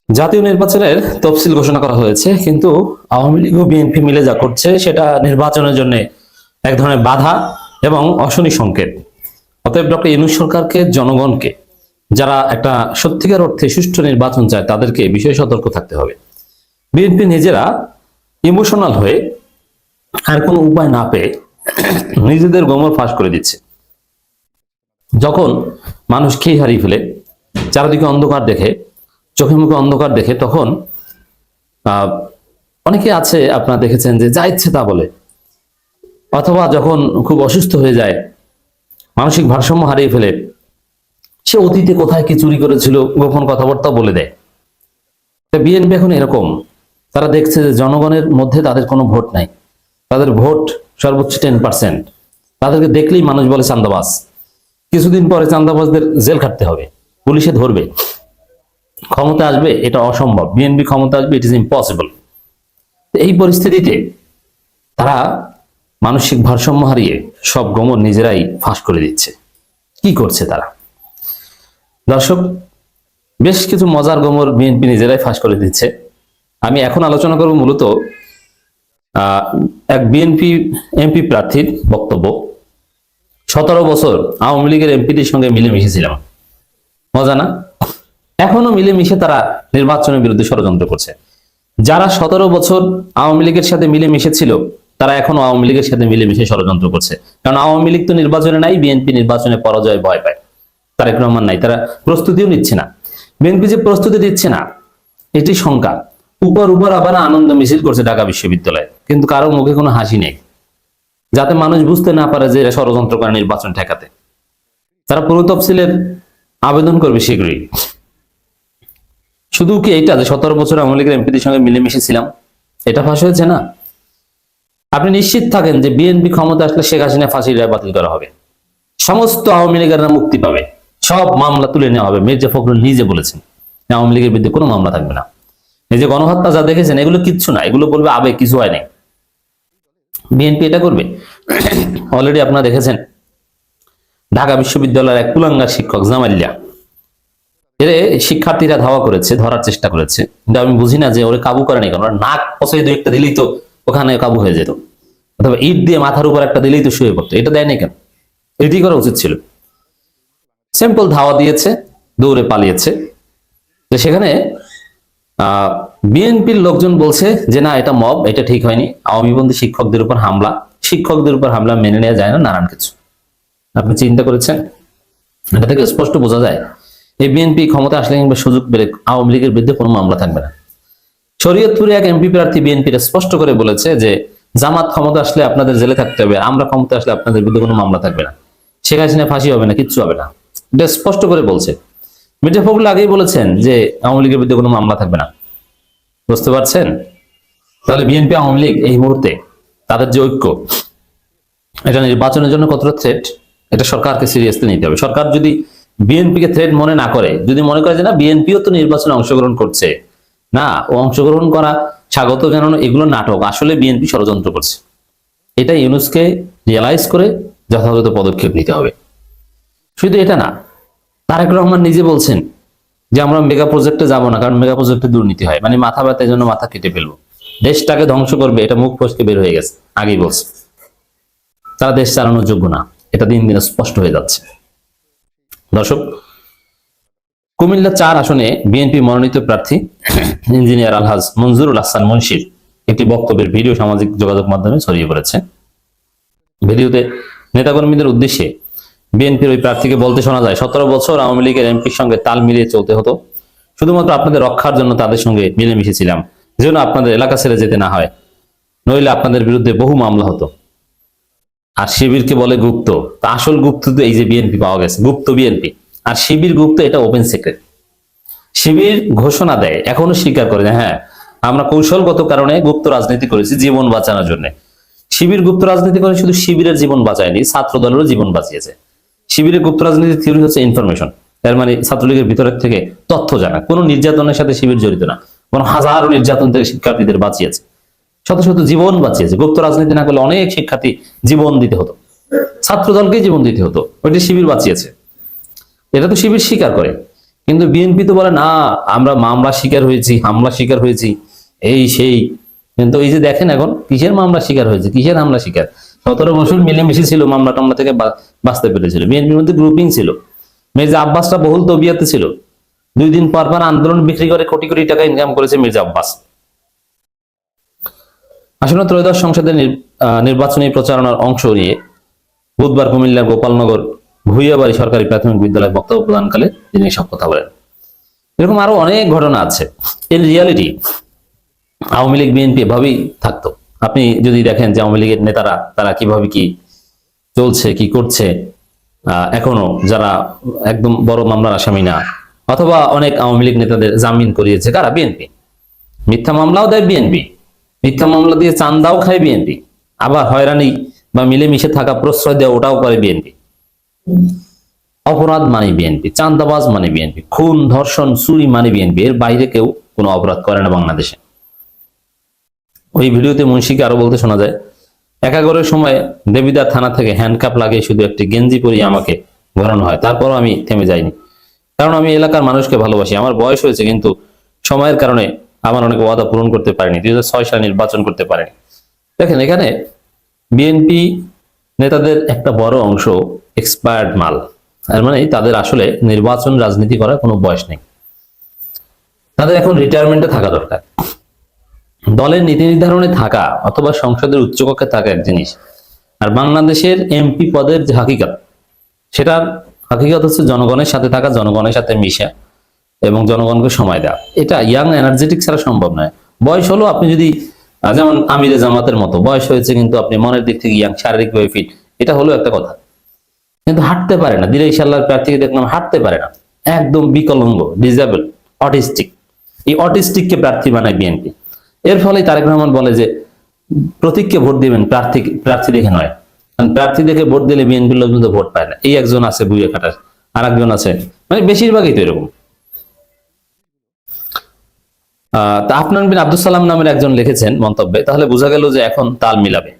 জাতীয় নির্বাচনের তফসিল ঘোষণা করা হয়েছে, কিন্তু আওয়ামী লীগ ও বিএনপি মিলে যা করছে সেটা নির্বাচনের জন্য এক ধরনের বাধা এবং অশনি সংকেত। অতএব ডক্টর ইউনূস সরকারকে, জনগণকে, যারা একটা সত্যিকার অর্থে সুষ্ঠু নির্বাচন চায় তাদেরকে বিষয়ে সতর্ক থাকতে হবে। বিএনপি নিজেরা ইমোশনাল হয়ে আর কোনো উপায় না পেয়ে নিজেদের গোমর ফাঁস করে দিচ্ছে। যখন মানুষ খেয়ে হারিয়ে ফেলে, চারিদিকে অন্ধকার দেখে, চোখে মুখে অন্ধকার দেখে, তখন অনেকে আছে আপনারা দেখেছেন যে যা ইচ্ছে তা বলে, অথবা যখন খুব অসুস্থ হয়ে যায়, মানসিক ভারসাম্য হারিয়ে ফেলে, সে অতীতে কোথায় কি চুরি করেছিল গোপন কথাবার্তা বলে দেয়। বিএনপি এখন এরকম, তারা দেখছে যে জনগণের মধ্যে তাদের কোনো ভোট নাই, তাদের ভোট সর্বোচ্চ 10%। তাদেরকে দেখলেই মানুষ বলে চান্দাবাজ। কিছুদিন পরে চান্দাবাজদের জেল খাটতে হবে, পুলিশে ধরবে। ক্ষমতা আসবে এটা অসম্ভব, বিএনপি ক্ষমতা আসবে ইট ইজ ইম্পসিবল। এই পরিস্থিতিতে তারা মানসিক ভারসাম্য হারিয়ে সব গোমর নিজেরাই ফাঁস করে দিচ্ছে। কি করছে তারা? দর্শক, বেশ কিছু মজার গোমর বিএনপি নিজেরাই ফাঁস করে দিচ্ছে। আমি এখন আলোচনা করব মূলত এক বিএনপি এমপি প্রার্থীর বক্তব্য। 17 বছর আওয়ামী লীগের এমপিদের সঙ্গে মিলেমিশে ছিলাম। মজা না? এখনো মিলেমিশে তারা নির্বাচনের বিরুদ্ধে ষড়যন্ত্র করছে। যারা 17 বছর আওয়ামী লীগের সাথে মিলেমিশে ছিল তারা এখনো আওয়ামী লীগের সাথে মিলেমিশে ষড়যন্ত্র করছে। কারণ আওয়ামী লীগ তো নির্বাচনে নাই, বিএনপি নির্বাচনে পরাজয় ভয় পায়। তারেক রহমান নাই, তারা প্রস্তুতিও নিচ্ছে না। বিএনপি যে প্রস্তুতি দিচ্ছে না এটি শঙ্কা। উপর আবার আনন্দ মিছিল করছে ঢাকা বিশ্ববিদ্যালয়ে, কিন্তু কারো মুখে কোনো হাসি নেই, যাতে মানুষ বুঝতে না পারে যে এরা ষড়যন্ত্র করে নির্বাচন ঠেকাতে। তারা পুরো তফসিলের আবেদন করবে শীঘ্রই। শুধু কি এইটা যে 17 বছর আওয়ামী লীগের এমপিদের সঙ্গে মিলেমিশে ছিলাম এটা ফাঁস হয়েছে না? আপনি নিশ্চিত থাকেন যে বিএনপি ক্ষমতা আসলে শেখ হাসিনা ফাঁসির রায় বাতিল করা হবে, সমস্ত আওয়ামী লীগেরা মুক্তি পাবে, সব মামলা তুলে নেওয়া হবে। মির্জা ফখরুল নিজে বলেছেন আওয়ামী লীগের বিরুদ্ধে কোনো মামলা থাকবে না। এই যে গণহত্যা যা দেখেছেন এগুলো কিচ্ছু না, এগুলো বলবে আবেগ, কিছু হয় নাই। বিএনপি এটা করবে। অলরেডি আপনারা দেখেছেন ঢাকা বিশ্ববিদ্যালয়ের এক কুলাঙ্গার শিক্ষক জামাইল্লা, এর শিক্ষার্থীরা ধাওয়া করেছে, ধরার চেষ্টা করেছে, কিন্তু আমি বুঝি না যে ওরে কাবু করে নাই কেন। নাক পচাই দু একটা দিলেই তো ওখানে কাবু হয়ে যেত, অথবা ইট দিয়ে মাথার উপর একটা দিলেই তো শুয়ে পড়তো। এটা দেয় নাই কেন? এটি করা উচিত ছিল। সিম্পল ধাওয়া দিয়েছে, দৌড়ে পালিয়েছে। তো সেখানে বিএনপির লোকজন বলছে যে না, এটা মব, এটা ঠিক হয়নি, আওয়ামীপন্থী শিক্ষকদের উপর হামলা, শিক্ষকদের উপর হামলা মেনে নেওয়া যায় না, নানান কিছু। আপনি চিন্তা করেছেন? এটা থেকে স্পষ্ট বোঝা যায় এই বিএনপি ক্ষমতা আসলে কিংবা সুযোগ পেলে আওয়ামী লীগের বিরুদ্ধে কোনো মামলা থাকবে না। শরীয়তপুরে এক এমপি প্রার্থী বিএনপির স্পষ্ট করে বলেছে যে জামাত ক্ষমতা আসলে আপনাদের জেলে থাকতে হবে, আমরা ক্ষমতা আসলে আপনাদের বিরুদ্ধে কোনো মামলা থাকবে না, শেখ হাসিনা ফাঁসি হবে না, কিচ্ছু হবে না। এটা স্পষ্ট করে বলছে। মির্জা ফখরুল আগেই বলেছেন যে আওয়ামী লীগের বিরুদ্ধে কোনো মামলা থাকবে না। বুঝতে পারছেন? তাহলে বিএনপি আওয়ামী লীগ এই মুহূর্তে তাদের যে ঐক্য, এটা নির্বাচনের জন্য কতটা থ্রেট, এটা সরকারকে সিরিয়াসলি নিতে হবে। সরকার যদি বিএনপিকে থ্রেট মনে না করে, যদি মনে করে যে না বিএনপিও তো নির্বাচনে অংশগ্রহণ করছে, না ও অংশগ্রহণ করা স্বাগত জানানো, এগুলো নাটক, আসলে বিএনপি ষড়যন্ত্র করছে, এটা ইউনূসকে রিয়ালাইজ করে যথাযথ পদক্ষেপ নিতে হবে। শুধু এটা না, তারেক রহমান নিজে বলছেন যে আমরা মেগা প্রজেক্টে যাব না, কারণ মেগা প্রজেক্টে দুর্নীতি হয়, মানে মাথা ব্যথা, এই জন্য মাথা কেটে ফেলবো, দেশটাকে ধ্বংস করবে, এটা মুখ ফসকে বের হয়ে গেছে, আগেই বলছে। তারা দেশ চালানোর যোগ্য না, এটা দিন দিন স্পষ্ট হয়ে যাচ্ছে। দর্শক, কুমিল্লা 4 আসনে বিএনপি মনোনীত প্রার্থী ইঞ্জিনিয়ার আলহাজ মঞ্জুরুল আহসান মুন্সির একটি বক্তব্যের ভিডিও সামাজিক যোগাযোগ মাধ্যমে ছড়িয়ে পড়েছে। ভিডিওতে নেতাকর্মীদের উদ্দেশ্যে বিএনপির ওই প্রার্থীকে বলতে শোনা যায়, 17 বছর আওয়ামী লীগের এমপির সঙ্গে তাল মিলিয়ে চলতে হতো, শুধুমাত্র আপনাদের রক্ষার জন্য তাদের সঙ্গে মিলেমিশেছিলাম, যেন আপনাদের এলাকা ছেড়ে যেতে না হয়, নইলে আপনাদের বিরুদ্ধে বহু মামলা হতো। আর শিবিরকে বলে গুপ্ত, তা আসল গুপ্ত তো এই যে বিএনপি পাওয়া গেছে, গুপ্ত বিএনপি। আর শিবির গুপ্ত, এটা ওপেন সিক্রেট। শিবির ঘোষণা দেয়, এখনো স্বীকার করে যে হ্যাঁ আমরা কৌশলগত কারণে গুপ্ত রাজনীতি করেছি জীবন বাঁচানোর জন্য। শিবির গুপ্ত রাজনীতি করে শুধু শিবিরের জীবন বাঁচায়নি, ছাত্র দলেরও জীবন বাঁচিয়েছে। শিবিরের গুপ্ত রাজনীতির থিওরি হচ্ছে ইনফরমেশন, এর মানে ছাত্রলীগের ভিতরের থেকে তথ্য জানা। কোনো নির্যাতনের সাথে শিবির জড়িত না, কোনো হাজারো নির্যাতন থেকে শিক্ষার্থীদের বাঁচিয়েছে, শত শত জীবন বাঁচিয়েছে। গুপ্ত রাজনীতি না করলে অনেক শিক্ষার্থী জীবন দিতে হতো, ছাত্র দলকেই জীবন দিতে হতো, ওইটি শিবির বাঁচিয়েছে। এটা তো শিবির স্বীকার করে। কিন্তু বিএনপি তো বলে না, আমরা মামলা শিকার হয়েছি, হামলা শিকার হয়েছি, এই সেই। কিন্তু এই যে দেখেন এখন কিসের মামলা শিকার হয়েছে, কিসের হামলা শিকার? 17 বছর মিলেমিশে ছিল, মামলা টামলা থেকে বাঁচতে পেরেছিল। বিএনপির মধ্যে গ্রুপিং ছিল, মির্জা আব্বাসটা বহুল তবিয়াতে ছিল, 2 দিন পর পর আন্দোলন বিক্রি করে কোটি কোটি টাকা ইনকাম করেছে মির্জা আব্বাস। আসন্ন ত্রয়োদশ সংসদের নির্বাচনী প্রচারণার অংশ নিয়ে বুধবার কুমিল্লার গোপালনগর ভুইয়াবাড়ি সরকারি প্রাথমিক বিদ্যালয়ে বক্তব্য প্রদানকালে তিনি এসব কথা বলেন। এরকম আরো অনেক ঘটনা আছে। এর রিয়ালিটি আওয়ামী লীগ বিএনপি এভাবেই থাকতো। আপনি যদি দেখেন যে আওয়ামী লীগের নেতারা তারা কিভাবে কি চলছে, কি করছে, এখনো যারা একদম বড় মামলার আসামি না, অথবা অনেক আওয়ামী লীগ নেতাদের জামিন করিয়েছে কারা? বিএনপি। মিথ্যা মামলাও দেয় বিএনপি, মিথ্যা মামলা দিয়ে চান্দাও খায় বিএনপি, আবার হয়রানি বা মিলেমিশে থাকা প্রশ্রয় দেওয়া ওটাও করে বিএনপি। অপরাধ মানে বিএনপি, চান্দাবাজ মানে বিএনপি, খুন ধর্ষণ চুরি মানে বিএনপি। এর বাইরে কেউ কোনো অপরাধ করে না বাংলাদেশে। ওই ভিডিওতে মুন্সিকে আরো বলতে শোনা যায়, একাগরের সময় দেবিদার থানা থেকে হ্যান্ডকাপ লাগিয়ে শুধু একটি গেঞ্জি পরিয়ে আমাকে ঘোরানো হয়, তারপরও আমি থেমে যাইনি, কারণ আমি এলাকার মানুষকে ভালোবাসি। আমার বয়স হয়েছে, কিন্তু সময়ের কারণে আমার অনেক ওয়াদা পূরণ করতে পারিনি, 2006 সালে নির্বাচন করতে পারেনি। দেখেন এখানে বিএনপি নেতাদের একটা বড় অংশ এক্সপায়ার্ড মাল, তার মানে তাদের আসলে নির্বাচন রাজনীতি করার কোনো বয়স নেই, তাদের এখন রিটায়ারমেন্টে থাকা দরকার। দলের নীতি নির্ধারণে থাকা অথবা সংসদের উচ্চকক্ষে থাকা এক জিনিস, আর বাংলাদেশের এমপি পদের যে হাকিকত, সেটার হাকিকত হচ্ছে জনগণের সাথে থাকা, জনগণের সাথে মিশা এবং জনগণকে সময় দেওয়া। এটা ইয়াং এনার্জেটিক ছাড়া সম্ভব নয়। বয়স হলো, আপনি যদি যেমন আমিরে জামাতের মতো বয়স হয়েছে, কিন্তু আপনি মনের দিক থেকে ইয়াং, শারীরিকভাবে ফিট, এটা হলো একটা কথা, কিন্তু হাঁটতে পারে না। দিলে ইনশাআল্লাহ প্রার্থীকে দেখলাম হাঁটতে পারে না, একদম বিকলাঙ্গ, ডিজেবল, অটিস্টিক। এই অটিস্টিককে প্রার্থী বানায় বিএনপি। এর ফলে তারেক রহমান বলে যে প্রতীককে ভোট দিবেন, প্রার্থী দেখে নয়। কারণ প্রার্থী দেখে ভোট দিলে বিএনপির লোকজন তো ভোট পায় না। এই একজন আছে বুয়ে কাটার, আর একজন আছে, মানে বেশিরভাগই তো এরকম। তা আফনান বিন আব্দুল সালাম নামের একজন লিখেছেন মন্তব্যে, তাহলে বোঝা গেল যে এখন তাল মিলাবে।